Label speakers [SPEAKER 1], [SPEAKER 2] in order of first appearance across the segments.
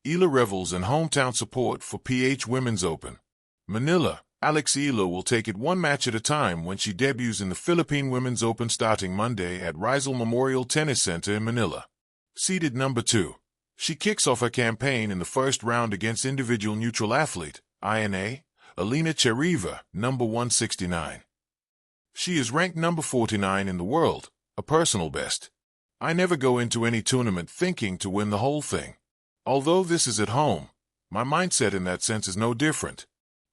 [SPEAKER 1] Eala revels in hometown support for PH Women's Open. Manila, Eala will take it one match at a time when she debuts in the Philippine Women's Open starting Monday at Rizal Memorial Tennis Center in Manila. Seeded number 2, she kicks off her campaign in the first round against individual neutral athlete, INA, Elena Chereva, number 169. She is ranked number 49 in the world, a personal best. I never go into any tournament thinking to win the whole thing. Although this is at home, my mindset in that sense is no different.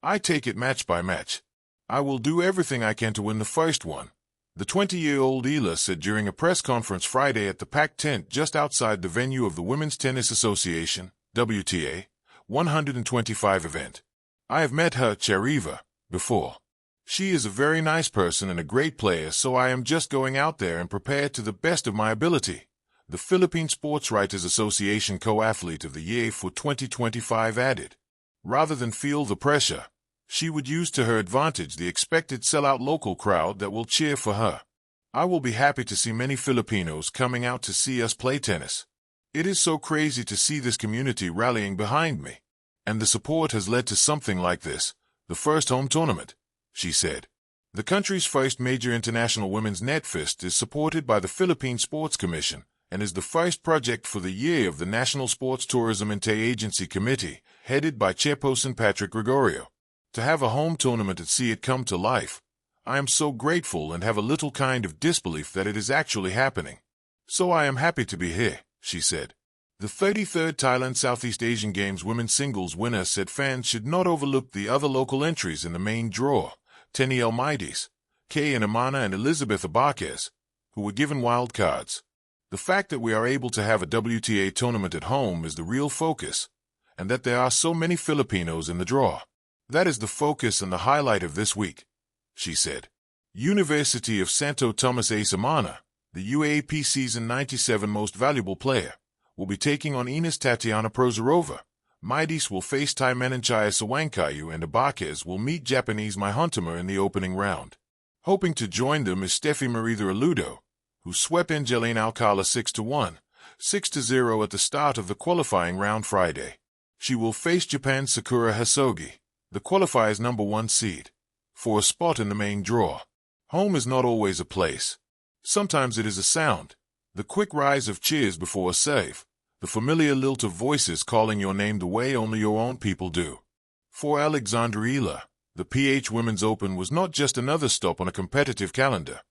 [SPEAKER 1] I take it match by match. I will do everything I can to win the first one, the 20-year-old Eala said during a press conference Friday at the packed tent just outside the venue of the Women's Tennis Association, WTA, 125 event. I have met her, Chereva, before. She is a very nice person and a great player, so I am just going out there and prepared to the best of my ability, the Philippine Sports Writers Association Co-Athlete of the Year for 2025 added. Rather than feel the pressure, she would use to her advantage the expected sellout local crowd that will cheer for her. I will be happy to see many Filipinos coming out to see us play tennis. It is so crazy to see this community rallying behind me. And the support has led to something like this, the first home tournament, she said. The country's first major international women's net fest is supported by the Philippine Sports Commission and is the first project for the year of the National Sports Tourism Interagency Committee, headed by Chairperson Patrick Gregorio. To have a home tournament and see it come to life, I am so grateful and have a little kind of disbelief that it is actually happening. So I am happy to be here, she said. The 33rd Thailand Southeast Asian Games women's singles winner said fans should not overlook the other local entries in the main draw, Teniel Mites, Kay and Amana and Elizabeth Abaquez, who were given wild cards. The fact that we are able to have a WTA tournament at home is the real focus, and that there are so many Filipinos in the draw. That is the focus and the highlight of this week, she said. University of Santo Tomas Ace Amana, the UAAP Season 97 Most Valuable Player, will be taking on Ines Tatiana Prozorova. Mites will face Tai Menenchaya Sawankayu and Abaquez will meet Japanese Mai Hontamer in the opening round. Hoping to join them is Steffi Maritha Aludo, who swept Angeline Alcala 6-1, 6-0 at the start of the qualifying round Friday. She will face Japan's Sakura Hasogi, the qualifier's number 1 seed, for a spot in the main draw. Home is not always a place. Sometimes it is a sound, the quick rise of cheers before a save, the familiar lilt of voices calling your name the way only your own people do. For Alexandra Eala, the PH Women's Open was not just another stop on a competitive calendar.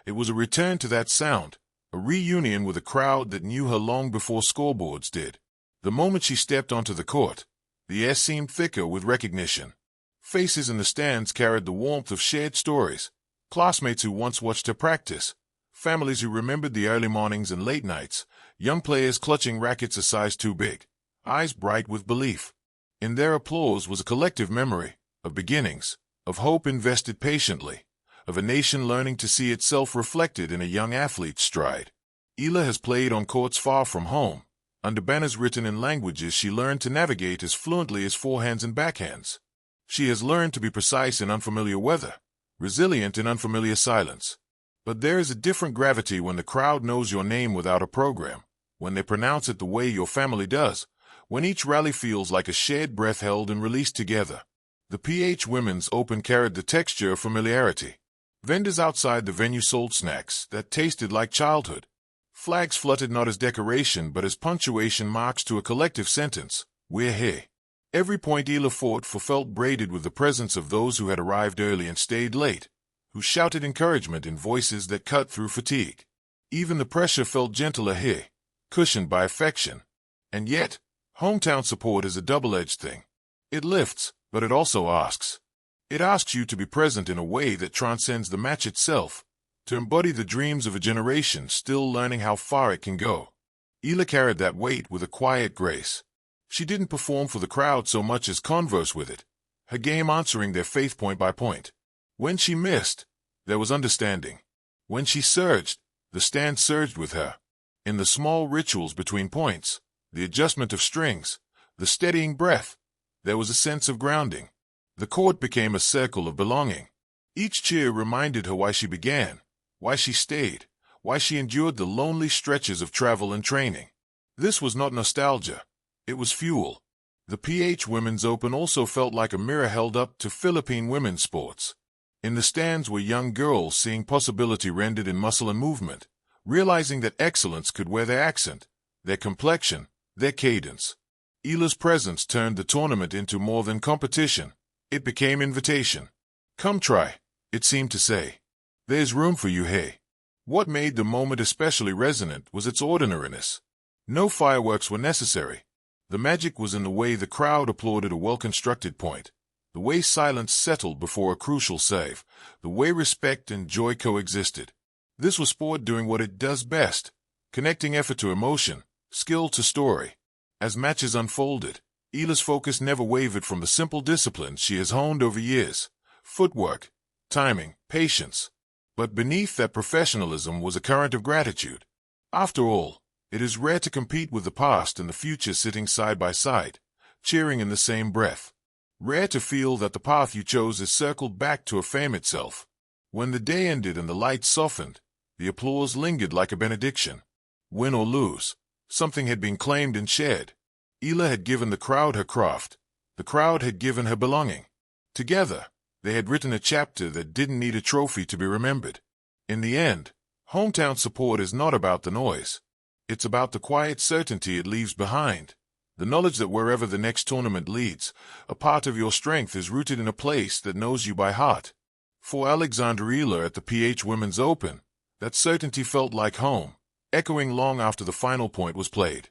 [SPEAKER 1] It was a return to that sound, a reunion with a crowd that knew her long before scoreboards did. The moment she stepped onto the court, the air seemed thicker with recognition. Faces in the stands carried the warmth of shared stories, classmates who once watched her practice, families who remembered the early mornings and late nights, young players clutching rackets a size too big, eyes bright with belief. In their applause was a collective memory of beginnings, of hope invested patiently, of a nation learning to see itself reflected in a young athlete's stride. Eala has played on courts far from home, under banners written in languages she learned to navigate as fluently as forehands and backhands. She has learned to be precise in unfamiliar weather, resilient in unfamiliar silence. But there is a different gravity when the crowd knows your name without a program, when they pronounce it the way your family does, when each rally feels like a shared breath held and released together. The PH Women's Open carried the texture of familiarity. Vendors outside the venue sold snacks that tasted like childhood. Flags fluttered not as decoration but as punctuation marks to a collective sentence, "We're here." Every point Eala fought for felt braided with the presence of those who had arrived early and stayed late, who shouted encouragement in voices that cut through fatigue. Even the pressure felt gentler here, cushioned by affection. And yet, hometown support is a double-edged thing. It lifts, but it also asks. It asks you to be present in a way that transcends the match itself, to embody the dreams of a generation still learning how far it can go. Eala carried that weight with a quiet grace. She didn't perform for the crowd so much as converse with it, her game answering their faith point by point. When she missed, there was understanding. When she surged, the stand surged with her. In the small rituals between points, the adjustment of strings, the steadying breath, there was a sense of grounding. The court became a circle of belonging. Each cheer reminded her why she began, why she stayed, why she endured the lonely stretches of travel and training. This was not nostalgia. It was fuel. The PH Women's Open also felt like a mirror held up to Philippine women's sports. In the stands were young girls seeing possibility rendered in muscle and movement, realizing that excellence could wear their accent, their complexion, their cadence. Eala's presence turned the tournament into more than competition. It became invitation. Come try, it seemed to say. There's room for you, hey. What made the moment especially resonant was its ordinariness. No fireworks were necessary. The magic was in the way the crowd applauded a well-constructed point, the way silence settled before a crucial save, the way respect and joy coexisted. This was sport doing what it does best, connecting effort to emotion, skill to story. As matches unfolded, Eala's focus never wavered from the simple disciplines she has honed over years: footwork, timing, patience. But beneath that professionalism was a current of gratitude. After all, it is rare to compete with the past and the future sitting side by side, cheering in the same breath. Rare to feel that the path you chose is circled back to affirm itself. When the day ended and the lights softened, the applause lingered like a benediction. Win or lose, something had been claimed and shared. Eala had given the crowd her craft. The crowd had given her belonging. Together, they had written a chapter that didn't need a trophy to be remembered. In the end, hometown support is not about the noise. It's about the quiet certainty it leaves behind. The knowledge that wherever the next tournament leads, a part of your strength is rooted in a place that knows you by heart. For Alexander Eala at the PH Women's Open, that certainty felt like home, echoing long after the final point was played.